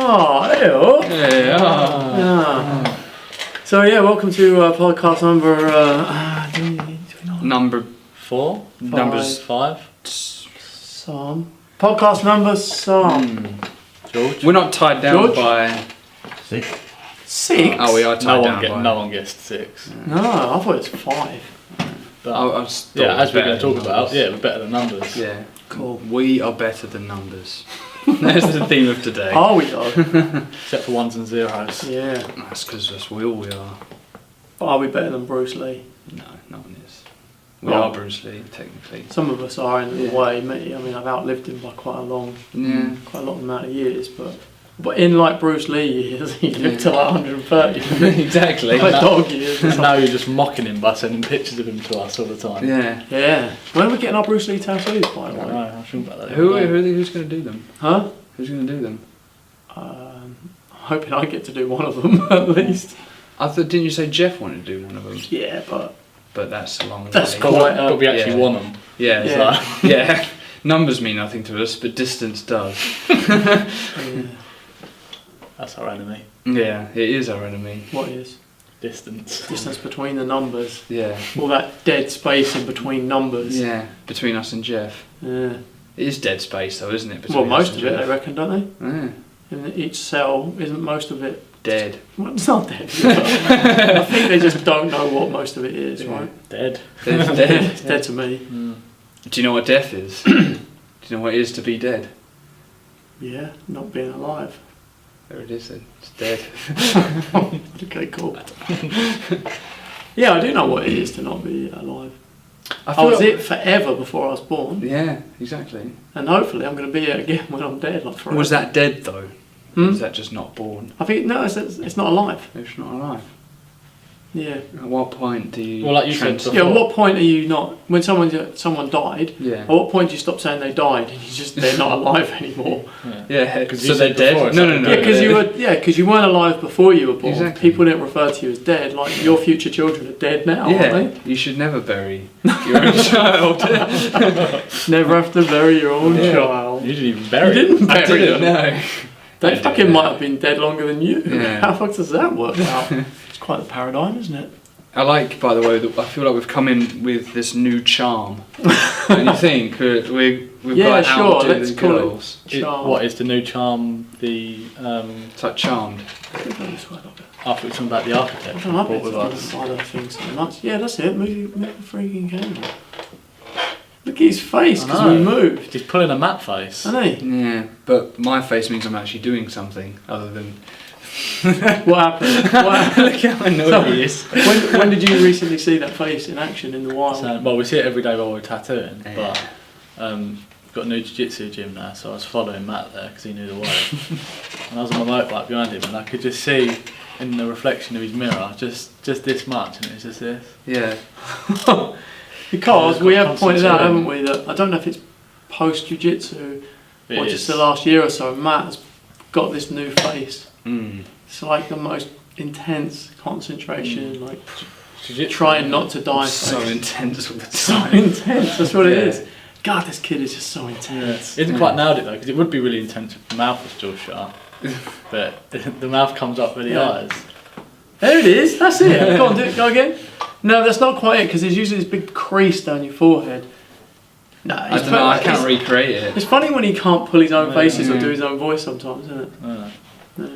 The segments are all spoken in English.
Oh, ew. Yeah. So yeah, welcome to podcast number Number 4? Five. Numbers 5? some podcast number some George? We're not tied down George? by 6. Oh, we are tied down by. No one guessed 6. No, I thought it was 5. But, I just thought yeah, it was as we're going better to talk than about, numbers. yeah, we're better than numbers. Yeah, Cool. We are better than numbers. That's the theme of today. Are we though? Except for ones and zeros. Yeah. That's because that's all we are. But are we better than Bruce Lee? No, no one is. We Well, are Bruce Lee, technically. Some of us are in a Yeah. way. Me, I mean, I've outlived him by quite a long amount of years. But in like Bruce Lee years, he lived to like 130. Exactly. Like No. dog years. And now you're just mocking him by sending pictures of him to us all the time. Yeah. Yeah. When are we getting our Bruce Lee tattoos, by the I way? know, I'm sure about that. Who's going to do them? Huh? Who's going to do them? I'm hoping I get to do one of them at least. Didn't you say Jeff wanted to do one of them? Yeah, but But that's a long That's way. quite- But we actually yeah. won them. Yeah, Yeah. yeah. Yeah. Numbers mean nothing to us, but distance does. yeah. That's our enemy. Yeah, it is our enemy. What is Distance. distance between the numbers? Yeah. All that dead space in between numbers. Yeah, between us and Jeff. Yeah. It is dead space though, isn't it? Well, Between most us of and it, I Jeff? reckon, don't they? Yeah. In each cell, isn't most of it? Dead. Well, it's not dead. I think they just don't know what most of it is, Yeah. right? Dead. Dead's dead. It's dead to me. Do you know what death is? Do you know what it is to be dead? Yeah, not being alive. There it is then. It's dead. Okay, cool. Yeah, I do know what it is to not be alive. I feel was like- it forever before I was born, Yeah, exactly. and hopefully I'm going to be it again when I'm dead, like forever. Was that dead though? Hmm? Was that just not born? I think no, it's not alive. It's not alive. Yeah. At what point do you? Well, like you said trans- Yeah. At what point are you not? When someone died, Yeah. at what point do you stop saying they died and they're not alive anymore? Yeah. 'Cause So you they're said before, dead. it's No, like- no, no. Yeah, because you weren't alive before you were born. Exactly. People didn't refer to you as dead. Like your future children are dead now, Yeah. aren't You should never bury your own child. they? Never have to bury your own Yeah. child. You didn't even bury You didn't them. I bury didn't them. know. They I fucking did. might have been dead longer than you. Yeah. How the fuck does that work out? It's quite the paradigm, isn't it? I like, by the way, that I feel like we've come in with this new charm. Don't you think? We've Yeah, got to sure, outdo let's the call it- girls. Charm. What is the new charm? The It's like charmed. I don't know this word, okay. after we talking about the architect I we don't know, brought with us. other things so much. Yeah, that's it. Move the freaking camera. Look at his face because I we know. moved. He's pulling a mat face. Isn't he? Yeah, but my face means I'm actually doing something other than. What happened? What happened? Look how annoyed he is. When did you recently see that face in action in the wild? So, well, we see it every day while we're tattooing, Yeah. but we've got a new jiu-jitsu gym now, so I was following Matt there because he knew the way. And I was on my motorbike behind him, and I could just see in the reflection of his mirror just this much, and it was just this. Yeah. Because we have pointed out, Constant haven't we, that I don't know if it's post jiu-jitsu It or is. just the last year or so, Matt has got this new face. Mm. It's like the most intense concentration, like Jiu-jitsu. trying not to die. So face. intense all the So time. intense, that's what it Yeah. is. God, this kid is just so Yeah. intense. He hasn't quite nailed it though, because it would be really intense if the mouth was still shut, but the mouth comes up with the Yeah. eyes. There it is, that's it. Go on, do it, go again. No, that's not quite it, because there's usually this big crease down your forehead. No, I don't know, I can't recreate it. It's funny when he can't pull his own faces or Yeah. do his own voice sometimes, isn't it? Yeah.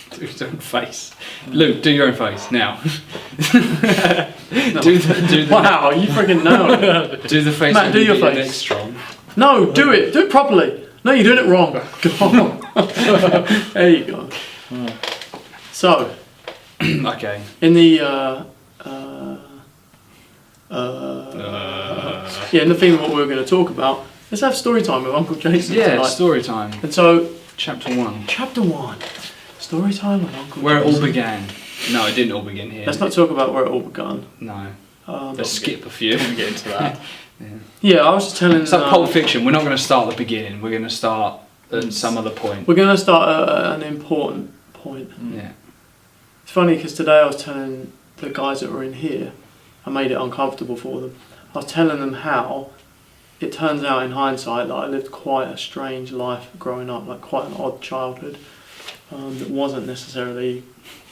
Do his own face. Luke, do your own face now. No. do the Wow, you freaking nailed it. do the face. Matt, when do you your get face. neck strong. No, do it properly. No, you're doing it wrong. Go on. There you go. So, Okay. in the yeah, in the theme of what we were going to talk about, let's have story time with Uncle Jason Yeah, tonight. story time. And so, Chapter 1. chapter 1, story time with Uncle Where it Jason. all began. No, it didn't all begin here. Let's not talk about where it all began. No. Um, Let's skip a few. We'll get into that. yeah, I was just telling. It's like Pulp Fiction. We're not going to start at the beginning. We're going to start at some other point. We're going to start at an important point. Yeah. It's funny because today I was telling the guys that were in here, I made it uncomfortable for them. I was telling them how it turns out in hindsight that I lived quite a strange life growing up, like quite an odd childhood. That wasn't necessarily,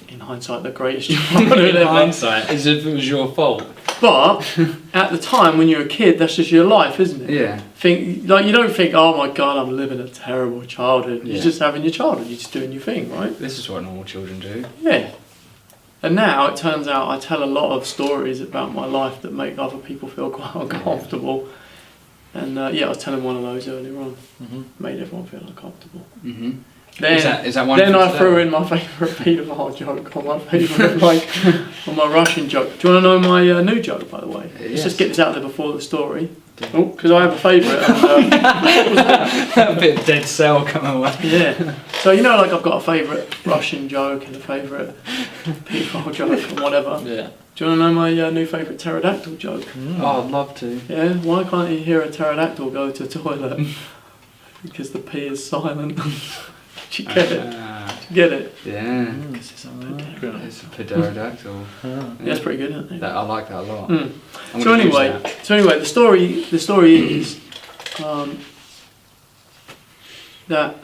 in hindsight, the greatest childhood In ever. hindsight, as if it was your fault. But at the time, when you're a kid, that's just your life, isn't it? Yeah. You don't think, oh my god, I'm living a terrible childhood. You're Yeah. just having your childhood. You're just doing your thing, right? This is what normal children do. Yeah. And now it turns out I tell a lot of stories about my life that make other people feel quite uncomfortable. And I was telling one of those earlier on. Made everyone feel uncomfortable. Mm-hmm. Then, Is that one? then for I today? threw in my favourite paedophile joke, or my favourite, or my Russian joke. Do you want to know my new joke, by the way? Let's Yes. just get this out there before the story. Oh, because I have a favourite. And, A bit of dead cell coming away. yeah. So like I've got a favourite Russian joke and a favourite paedophile joke and whatever. Yeah. Do you want to know my new favourite pterodactyl joke? Oh, I'd love to. Yeah. Why can't you hear a pterodactyl go to a toilet? Because the P is silent. Do you get it? Do you get it? Yeah. Because it's a pterodactyl. It's a pterodactyl. Yeah, that's pretty good, isn't it? I like that a lot. Mm. I'm So gonna use anyway, that. the story is that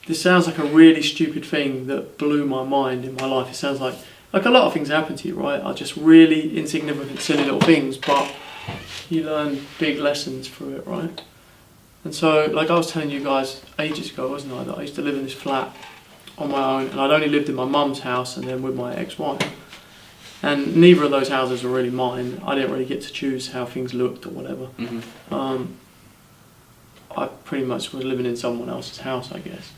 this sounds like a really stupid thing that blew my mind in my life. It sounds like a lot of things happen to you, right? Are just really insignificant, silly little things, but you learn big lessons through it, right? And so, like I was telling you guys ages ago, wasn't I, that I used to live in this flat on my own, and I'd only lived in my mum's house and then with my ex-wife. And neither of those houses were really mine. I didn't really get to choose how things looked or whatever. Mm-hmm. I pretty much was living in someone else's house, I guess.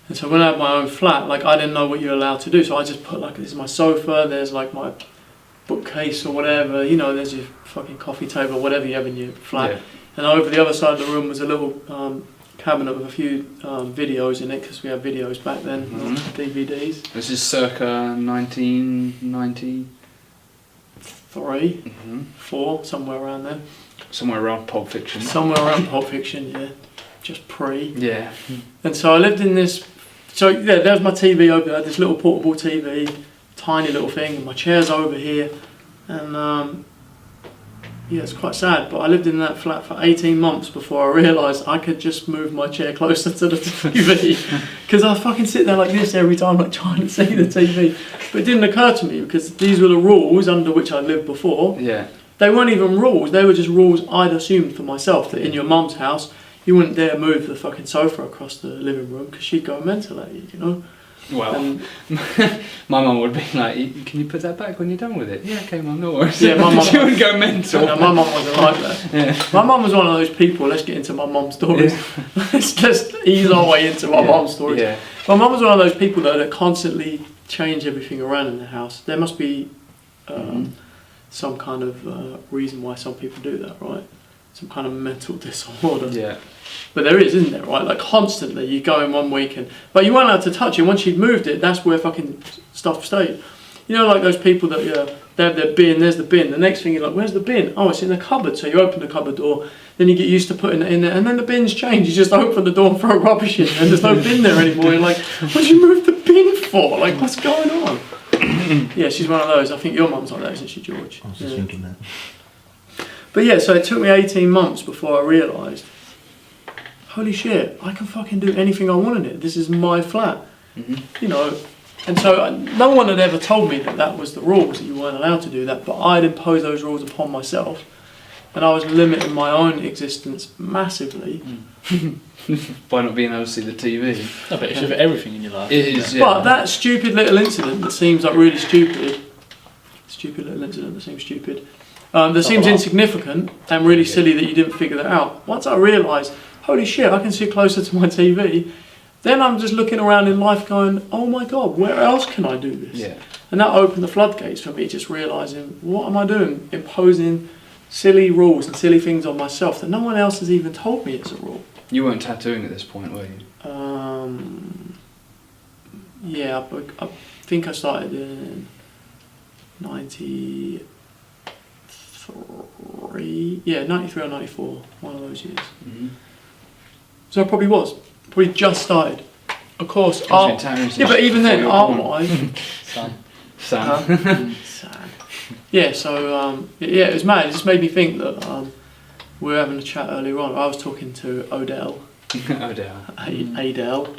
And so when I had my own flat, I didn't know what you're allowed to do. So I just put this is my sofa, there's my bookcase or whatever, there's your fucking coffee table or whatever you have in your flat. Yeah. And over the other side of the room was a little cabinet with a few videos in it, because we had videos back then, not DVDs. This is circa 1990. 3, Mm-hmm. 4, somewhere around there. Somewhere around Pulp Fiction. Somewhere around Pulp Fiction, yeah. Just pre. Yeah. And so I lived in this. So yeah, there's my TV over there. This little portable TV, tiny little thing, and my chair's over here. And it's quite sad. But I lived in that flat for 18 months before I realised I could just move my chair closer to the TV, because I fucking sit there like this every time, trying to see the TV. But it didn't occur to me, because these were the rules under which I lived before. Yeah. They weren't even rules. They were just rules I'd assumed for myself, that in your mum's house you wouldn't dare move the fucking sofa across the living room because she'd go mental at you, Well, And, my mum would be like, "Can you put that back when you're done with it?" Yeah, okay, mum, no worries. Yeah, my mum- She would go mental. no, my mum wasn't like that. Yeah. My mum was one of those people. Let's get into my mum's stories. Yeah. let's just ease our way into my mum's stories. Yeah. My mum was one of those people though that constantly change everything around in the house. There must be some kind of reason why some people do that, right? Some kind of mental disorder. Yeah. But there is, isn't there, right? Constantly, you go in one week but you weren't allowed to touch it. Once you'd moved it, that's where fucking stuff stayed. Those people that, they have their bin, there's the bin. The next thing you're like, where's the bin? Oh, it's in the cupboard. So you open the cupboard door, then you get used to putting it in there, and then the bins change. You just open the door and throw rubbish in, and there's no bin there anymore. You're like, what did you move the bin for? What's going on? Yeah, she's one of those. I think your mum's like that, isn't she, George? I was just thinking that. But yeah, so it took me 18 months before I realised, holy shit, I can fucking do anything I want in it. This is my flat. Mm-hmm. And so no one had ever told me that was the rules, that you weren't allowed to do that, but I'd imposed those rules upon myself, and I was limiting my own existence massively. By not being able to see the TV. No, but it's just everything in your life. It isn't is, it? yeah. But that stupid little incident that seems like really stupid seems stupid, that seems insignificant and really silly that you didn't figure that out. Once I realised, holy shit, I can sit closer to my TV, then I'm just looking around in life going, oh my god, where else can I do this? Yeah. And that opened the floodgates for me, just realising, what am I doing? Imposing silly rules and silly things on myself that no one else has even told me it's a rule. You weren't tattooing at this point, were you? Yeah, I think I started in 93, 93 or 94, one of those years. Mm-hmm. So I probably just started. Of course, You've art, been tattooing since yeah, but even then, before you were born. art-wise, Sam. sad. Yeah, so it was mad. It just made me think that we were having a chat earlier on. I was talking to Odell, Adele,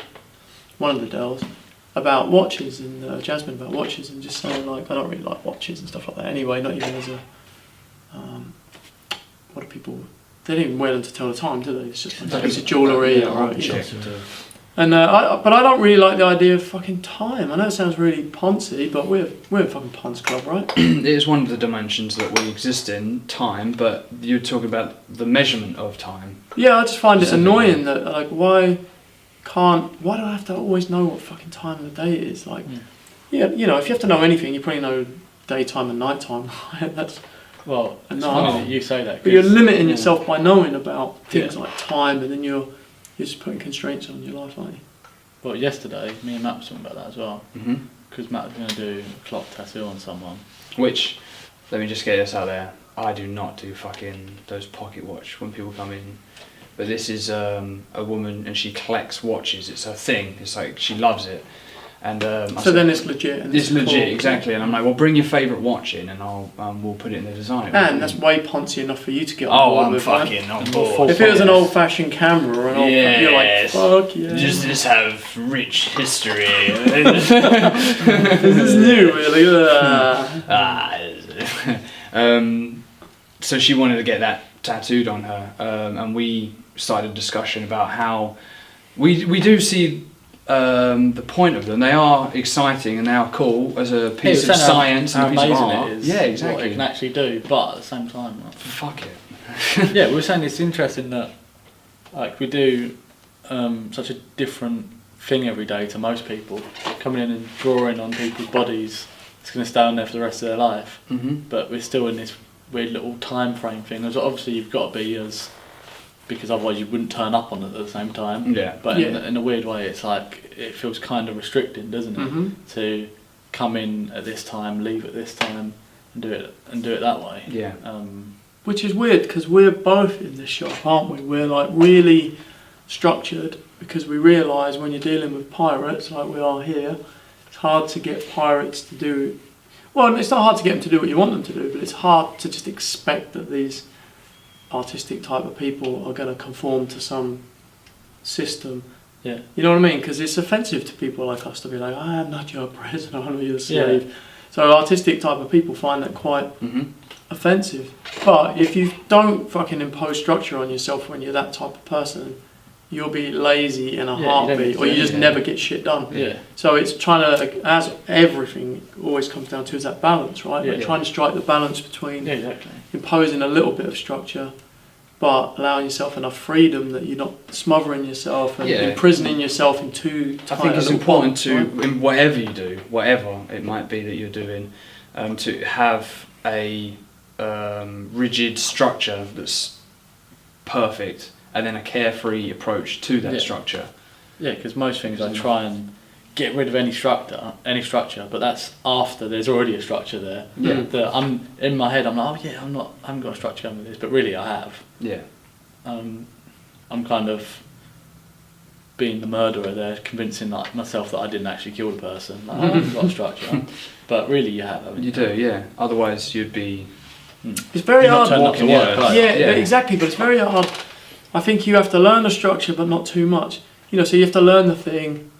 one of the Dells, about watches, and Jasmine about watches, and just saying like, I don't really like watches and stuff like that anyway, not even as a, what do people, they don't even wear them to tell the time, do they? It's just like a piece of jewellery. And but I don't really like the idea of fucking time. I know it sounds really poncy, but we're a fucking ponce club, right? It is one of the dimensions that we exist in, time, but you're talking about the measurement of time. Yeah, I just find it annoying that, like, why do I have to always know what fucking time of the day it is? Like, yeah, you know, if you have to know anything, you probably know daytime and nighttime. That's Well, it's funny that you say that. But you're limiting yourself by knowing about things like time, and then you're just putting constraints on your life, aren't you? Well, yesterday, me and Matt were talking about that as well. Because Matt was going to do a clock tattoo on someone. Which, let me just get this out there, I do not do fucking those pocket watch when people come in. But this is a woman, and she collects watches. It's her thing. It's like, she loves it. And so then it's legit. And it's legit, exactly. And I'm like, well, bring your favourite watch in, and we'll put it in the design. And that's way poncy enough for you to get on board I'm with. fucking on board. If it was an old-fashioned camera or an old, you're like, fuck yeah. Just have rich history. This is new, really. So she wanted to get that tattooed on her, and we started a discussion about how we do see the point of them. They are exciting and they are cool as a piece of science and a piece of art. It is, yeah, exactly. What it can actually do, but at the same time, fuck it. Yeah, we were saying it's interesting that like we do such a different thing every day to most people. Coming in and drawing on people's bodies, it's going to stay on there for the rest of their life. But we're still in this weird little time frame thing. As obviously you've got to be because otherwise you wouldn't turn up on it at the same time. Yeah. But in a weird way, it's like it feels kind of restricting, doesn't it? To come in at this time, leave at this time, and do it that way. Yeah. Which is weird because we're both in this shop, aren't we? We're like really structured because we realise when you're dealing with pirates like we are here, it's hard to get pirates to do. Well, it's not hard to get them to do what you want them to do, but it's hard to just expect that these artistic type of people are going to conform to some system. Yeah. You know what I mean? Because it's offensive to people like us to be like, I am not your prisoner, I'm not your slave. Yeah. So artistic type of people find that quite offensive. But if you don't fucking impose structure on yourself when you're that type of person, you'll be lazy in a heartbeat, or you just never get shit done. Yeah. So it's trying to, as everything always comes down to, is that balance, right? Like trying to strike the balance between imposing a little bit of structure, but allowing yourself enough freedom that you're not smothering yourself and imprisoning yourself in too tight. I think it's important to, right? in whatever you do, whatever it might be that you're doing, to have a rigid structure that's perfect, and then a carefree approach to that structure. Yeah, because most things I try and get rid of any structure, but that's after there's already a structure there. Yeah. That I'm in my head. I'm like, I haven't got a structure going with this, but really I have. Yeah. I'm kind of being the murderer there, convincing myself that I didn't actually kill the person. Like, I haven't got a structure, but really you have. Haven't you? You do, yeah. Otherwise you'd be. It's very hard. Walking work. Exactly, but it's very hard. I think you have to learn the structure, but not too much. You know, so you have to learn the thing,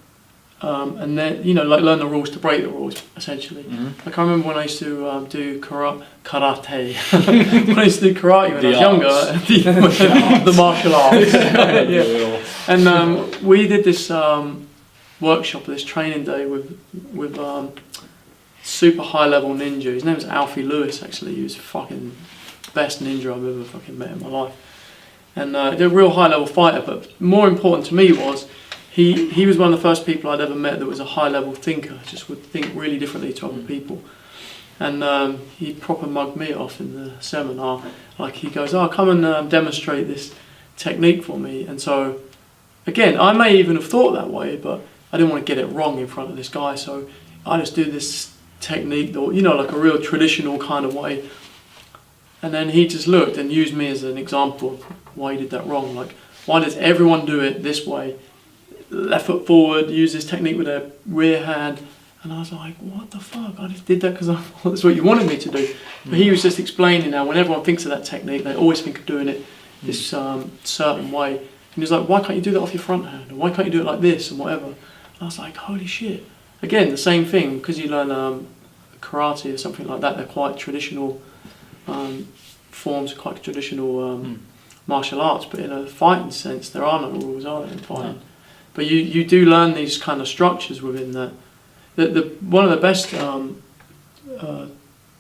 and then like learn the rules to break the rules, essentially. Like I remember when I used to do karate. When I used to do karate when I was younger, the martial arts. And we did this workshop, this training day with super high level ninja. His name was Alfie Lewis. Actually, he was fucking best ninja I've ever fucking met in my life. And they're a real high level fighter, but more important to me was he was one of the first people I'd ever met that was a high level thinker, just would think really differently to other people. And he proper mugged me off in the seminar. Like he goes, come and demonstrate this technique for me. And so again, I may even have thought that way, but I didn't want to get it wrong in front of this guy, so I just do this technique, like a real traditional kind of way. And then he just looked and used me as an example of why he did that wrong. Like, why does everyone do it this way? Left foot forward, use this technique with their rear hand. And I was like, what the fuck? I just did that because I thought that's what you wanted me to do. But he was just explaining now, when everyone thinks of that technique, they always think of doing it this certain way. And he's like, why can't you do that off your front hand? Or why can't you do it like this and whatever? And I was like, holy shit. Again, the same thing, because you learn karate or something like that, they're quite traditional forms, quite traditional martial arts, but in a fighting sense, there are no rules, are there, in fighting? No. But you do learn these kind of structures within that. One of the best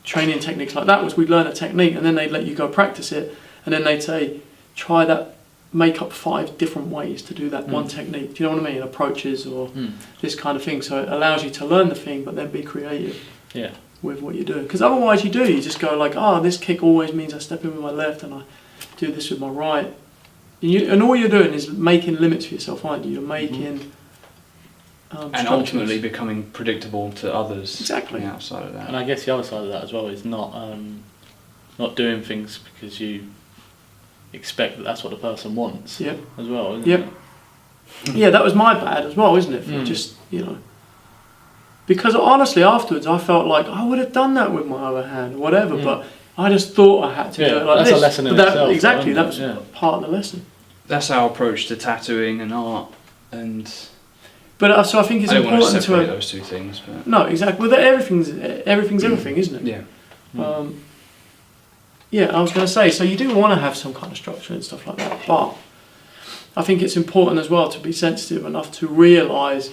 training techniques like that was we'd learn a technique and then they'd let you go practice it, and then they'd say, try that, make up 5 different ways to do that one technique. Do you know what I mean? Approaches or this kind of thing. So it allows you to learn the thing, but then be creative with what you're doing. Because otherwise you just go like, this kick always means I step in with my left and I do this with my right. And all you're doing is making limits for yourself, aren't you? You're making and ultimately becoming predictable to others. Exactly. Outside of that. And I guess the other side of that as well is not doing things because you expect that that's what the person wants. Yep. As well. Isn't it? Yeah, that was my bad as well, isn't it? For just because honestly, afterwards I felt like I would have done that with my other hand or whatever, but I just thought I had to do it like that's this. A lesson in itself. Exactly, that was part of the lesson. That's our approach to tattooing and art, and. But so I think it's important want to separate to those two things. But. No, exactly. Well, everything's everything, isn't it? Yeah. I was going to say, so you do want to have some kind of structure and stuff like that, but I think it's important as well to be sensitive enough to realise,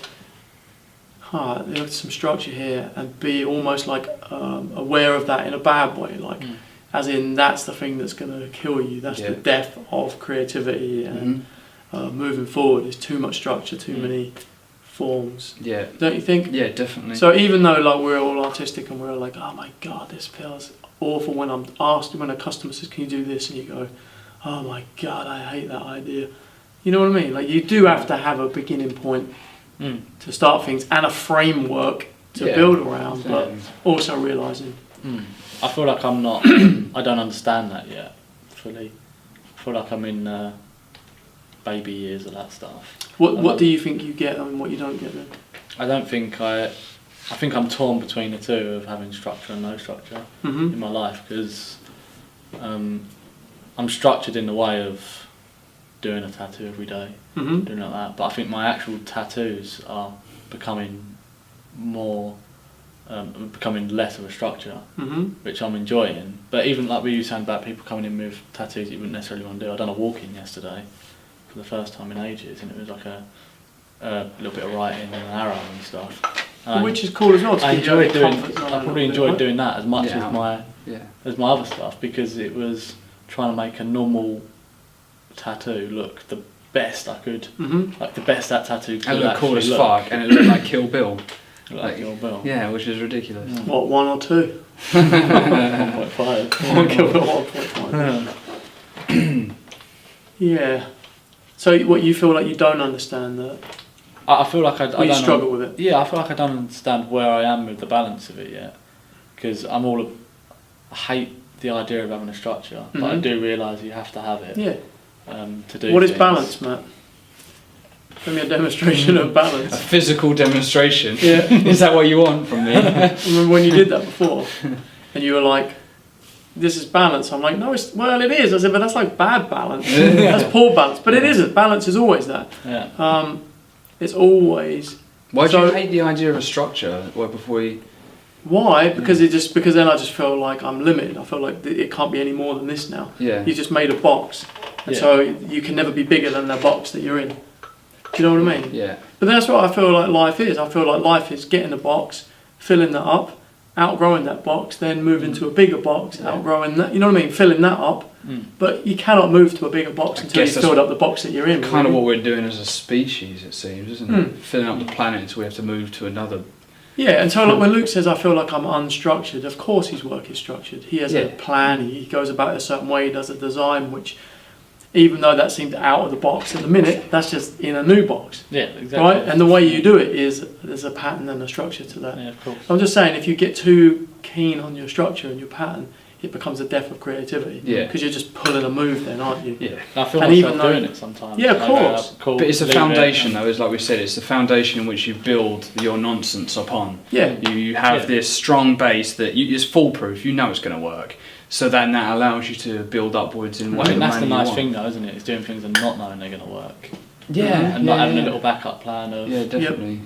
there's some structure here, and be almost like aware of that in a bad way, like as in that's the thing that's going to kill you. That's the death of creativity and moving forward. There's too much structure, too many forms. Yeah. Don't you think? Yeah, definitely. So even though like we're all artistic and we're like, oh my god, this feels awful when I'm asked, when a customer says, can you do this? And you go, oh my god, I hate that idea. You know what I mean? Like you do have to have a beginning point to start things and a framework to build around, but also realising. I feel like I'm not, I don't understand that yet, fully. I feel like I'm in baby years of that stuff. What do you think you get and what you don't get then? I think I'm torn between the two of having structure and no structure in my life, because I'm structured in the way of doing a tattoo every day, doing like that. But I think my actual tattoos are becoming becoming less of a structure, which I'm enjoying. But even like we were saying about people coming in with tattoos that you wouldn't necessarily want to do. I done a walk-in yesterday for the first time in ages, and it was like a little bit of writing and an arrow and stuff. Which is cool as well. I probably enjoyed doing that as much as my other stuff, because it was trying to make a normal tattoo look the best I could, like the best that tattoo could. And look cool as fuck, and it looked like Kill Bill. Like Kill Bill. Yeah, which is ridiculous. Yeah. What, 1 or 2? 1.5. Kill Bill 1.5. Yeah. So what, you feel like you don't understand that? I feel like I don't struggle with it. Yeah, I feel like I don't understand where I am with the balance of it yet, because I hate the idea of having a structure, but I do realise you have to have it. Yeah. To do. What is balance, Matt? Give me a demonstration of balance. A physical demonstration. Yeah. Is that what you want from me? I remember when you did that before, and you were like, "This is balance." I'm like, "No, it is." I said, "But that's like bad balance. That's poor balance." But it isn't. Balance is always that. Yeah. It's always. Why do you hate the idea of a structure? Why? Because then I just feel like I'm limited. I feel like it can't be any more than this now. Yeah. You just made a box, and so you can never be bigger than the box that you're in. Do you know what I mean? Yeah. But that's what I feel like life is. I feel like life is getting a box, filling that up, outgrowing that box, then moving to a bigger box, outgrowing that. You know what I mean? Filling that up. But you cannot move to a bigger box until you've filled up the box that you're in. Kind of what we're doing as a species, it seems, isn't it? Filling up the planet until we have to move to another. Yeah, and so like when Luke says, I feel like I'm unstructured, of course his work is structured. He has a plan, he goes about it a certain way, he does a design, which, even though that seemed out of the box at the minute, that's just in a new box. Yeah, exactly. Right? And the way you do it is, there's a pattern and a structure to that. Yeah, of course. I'm just saying, if you get too keen on your structure and your pattern, it becomes a death of creativity. Yeah. Because you're just pulling a move then, aren't you? Yeah. I feel myself doing it sometimes. Yeah, of course. But it's a foundation, though, is like we said, it's the foundation in which you build your nonsense upon. Yeah. You have this strong base that is foolproof, you know it's going to work. so then that allows you to build upwards in I whatever think that's the manner you nice want. thing though, isn't it? It's doing things and not knowing they're going to work. Yeah, And not having a little backup plan of... Yeah, definitely.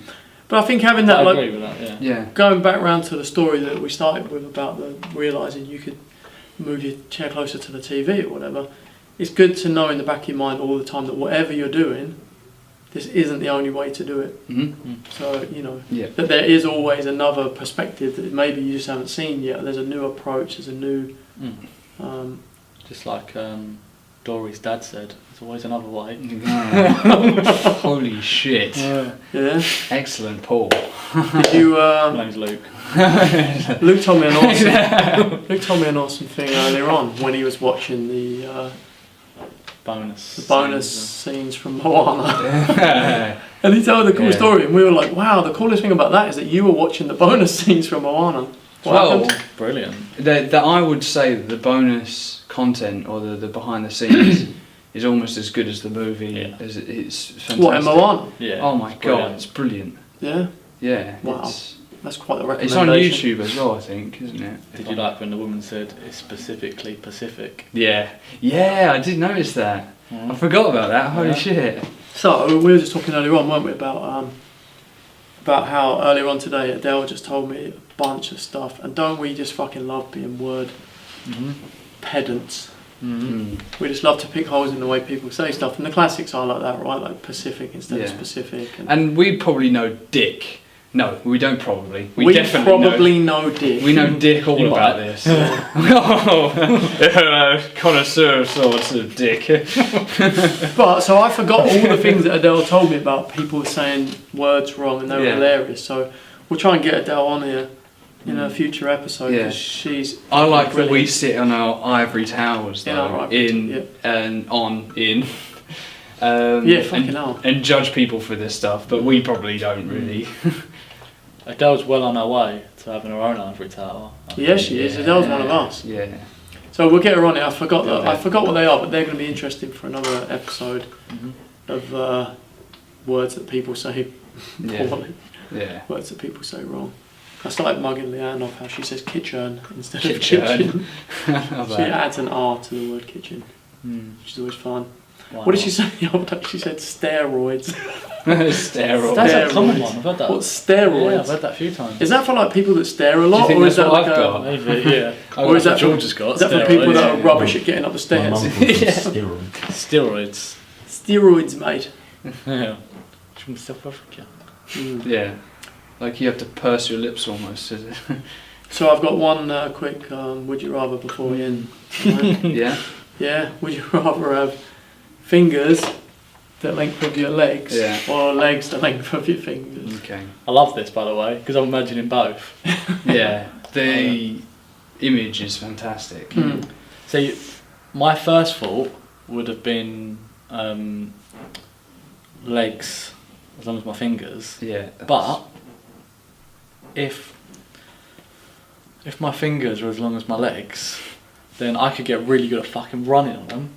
But I think having that, I like, agree with that, yeah. Yeah. going back round to the story that we started with about the realising you could move your chair closer to the TV or whatever, it's good to know in the back of your mind all the time that whatever you're doing, this isn't the only way to do it. Mm-hmm. So, you know, Yeah. that there is always another perspective that maybe you just haven't seen yet. There's a new approach, there's a new... Just like Dory's dad said, there's always another way. Holy shit. Yeah. Excellent, Paul. Did you... My name's Luke. Luke told me an awesome... Luke told me an awesome thing earlier on when he was watching the bonus scenes from Moana. And he told the cool story, and we were like, wow, the coolest thing about that is that you were watching the bonus scenes from Moana. Well, brilliant. That I would say the bonus content or the behind the scenes is almost as good as the movie. As it's fantastic. What, in Moana? Yeah. Oh my brilliant. god, it's brilliant. Yeah? Yeah. Wow. That's quite the It's recommendation. on YouTube as well, I think, isn't it? Did you like when the woman said it's specifically Pacific? Yeah. Yeah, I did notice that. I forgot about that. Holy shit. So, we were just talking earlier on, weren't we, about how earlier on today Adele just told me a bunch of stuff, and don't we just fucking love being word pedants? Mm. We just love to pick holes in the way people say stuff, and the classics are like that, right? Like Pacific instead of Yeah. specific. And we probably know Dick. No, we don't probably. We definitely probably know Dick. We know Dick all You about might. this. Connoisseur sorts of Dick. But so I forgot all the things that Adele told me about people saying words wrong, and they were hilarious. So we'll try and get Adele on here in a future episode because she's. I like that we brilliant. sit on our ivory towers In our though, ivory fucking hell. and judge people for this stuff, but we probably don't really. Adele's well on her way to having her own ivory tower. Yes, she is. Adele's one of us. Yeah. So we'll get her on it. I forgot what they are, but they're going to be interesting for another episode of words that people say poorly. Yeah. Words that people say wrong. I started mugging Leanne off how she says kitchen instead Kitchen. of kitchen. Love She that. adds an R to the word kitchen, which is always fun. Wow. What did she say the other day? She said steroids. Steroids. That's a Steroids. common one. I've heard that. What, steroids? Yeah, I've heard that a few times. Is that for like people that stare a lot, Do you think or is that's that what like I've a, got? Maybe, yeah. or is that George has got? is that for people that are steroids. rubbish at getting up the My stairs? mum calls them steroids. Steroids. Steroids, mate. Yeah. From South Africa. Yeah. Like you have to purse your lips almost. Is it? So I've got one quick would you rather before we end. Right? Yeah. Yeah, would you rather have fingers the length of your legs or legs the length of your fingers? Okay. I love this, by the way, because I'm imagining both. Yeah. The image is fantastic. See, my first thought would have been legs as long as my fingers. Yeah. But if my fingers are as long as my legs, then I could get really good at fucking running on them.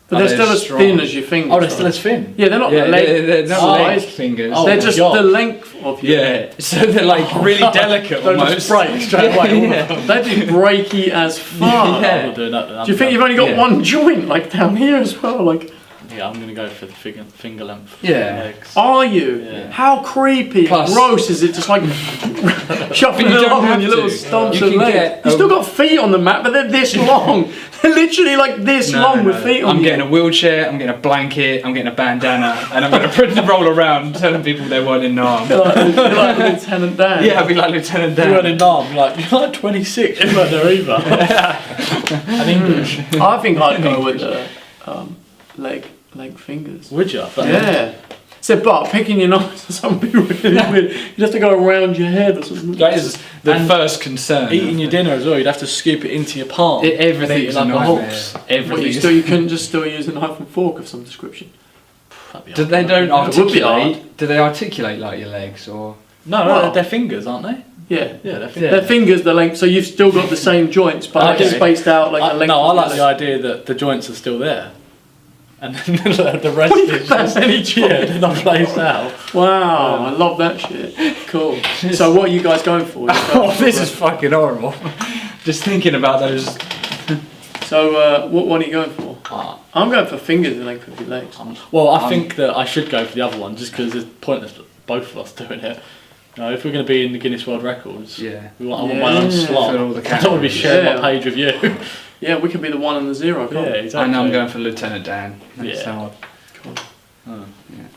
But they're still as strong. thin as your fingers. Oh, they're still as thin. Yeah, they're not Yeah, the leg they're not size. leg fingers. Oh, they're my just God. the length of your Yeah, so they're like really delicate They'll almost. just break straight away. Yeah. They'd be breaky as fuck. I'm not doing that. Do you think you've only got Yeah. one joint like down here as well? Like, Yeah, I'm gonna go for the finger length. Yeah. Legs. are you? Yeah. How creepy Plus- and gross is it? Just like shuffling But you don't along have on your to. little stumps You of can legs. get You a- still got feet on the mat, but they're this long. They're literally like this long with feet on I'm you. getting a wheelchair, I'm getting a blanket, I'm getting a bandana, and I'm going to roll around telling people they weren't in Nam. You're like Lieutenant Dan. Yeah, I'd be like Lieutenant You weren't Dan. in Nam, you're like 26, you weren't there either. And English. I think I'd go with the leg fingers. Would you? Yeah. So, but picking your nose or something really weird. You'd have to go around your head or something. That is the And first concern. Eating your dinner as well, you'd have to scoop it into your palm. Everything's a like nightmare. horse. Everything. You couldn't just still use a knife and fork of some description. Do they don't It would be articulate? Do they articulate like your legs or? No, Well- they're fingers, aren't they? Yeah. Yeah, they're fingers. Yeah. Their fingers the length, so you've still got the same joints, but like Okay. spaced out like the length. No, I of like your the leg. idea that the joints are still there. And then the rest What do you is think that's any yeah, they're not placed out. Wow, I love that shit. Cool. So what are you guys going for? Oh, this is fucking horrible. Just thinking about those. So, what one are you going for? Ah. I'm going for fingers the length of your legs. Well, I think that I should go for the other one just because it's pointless both of us doing it. You know, if we're going to be in the Guinness World Records, Yeah. I want my own slot. Fill all the I don't want to be sharing Yeah. my page with you. Yeah, we could be the 1 and the 0. Can't we? exactly. And I'm going for Lieutenant Dan. That's Yeah. how Cool. Oh.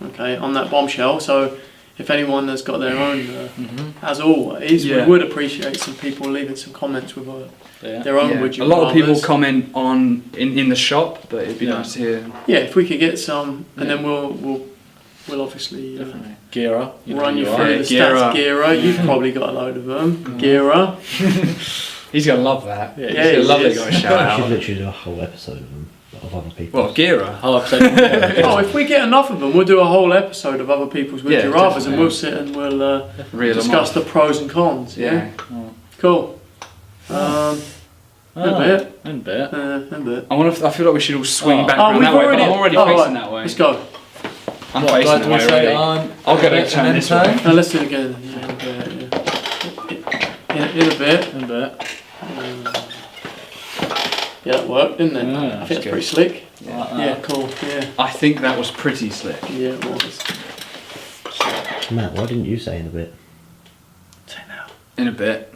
Okay, on that bombshell. So, if anyone has got their own, as always, Yeah. we would appreciate some people leaving some comments with Yeah. their own. Yeah. Would you A lot of people rathers. comment on in the shop, but it'd be Yeah. nice to hear. Yeah, if we could get some, and Yeah. then we'll obviously Definitely. Gira. run you who through are. the Gira. stats. Gira, you've probably got a load of them. Gira. He's gonna love that. Yeah, He's yeah, gonna he love that. is. Got a shout We should out. literally do a whole episode of them, of other people. Well, Gira. I'll episode. Oh, if we get enough of them, we'll do a whole episode of other people's Would Yeah, You Rathers, definitely. and we'll sit and we'll Reel 'em discuss off. the pros and cons. Yeah, Yeah. cool. A bit. In a bit. A bit. I feel like we should all swing Oh. back Oh, around we've that way. But already. I'm already oh, facing right. that way. Let's go. I'm What, facing do that we way say already. I'll go to turn this way. Now let's do it again. In a bit. In a bit. Yeah, that worked, didn't it? Yeah, I think that's that's good. pretty slick. Like that. Yeah, cool. Yeah, I think that was pretty slick. yeah, it was. Matt, why didn't you say in a bit? Say now. In a bit.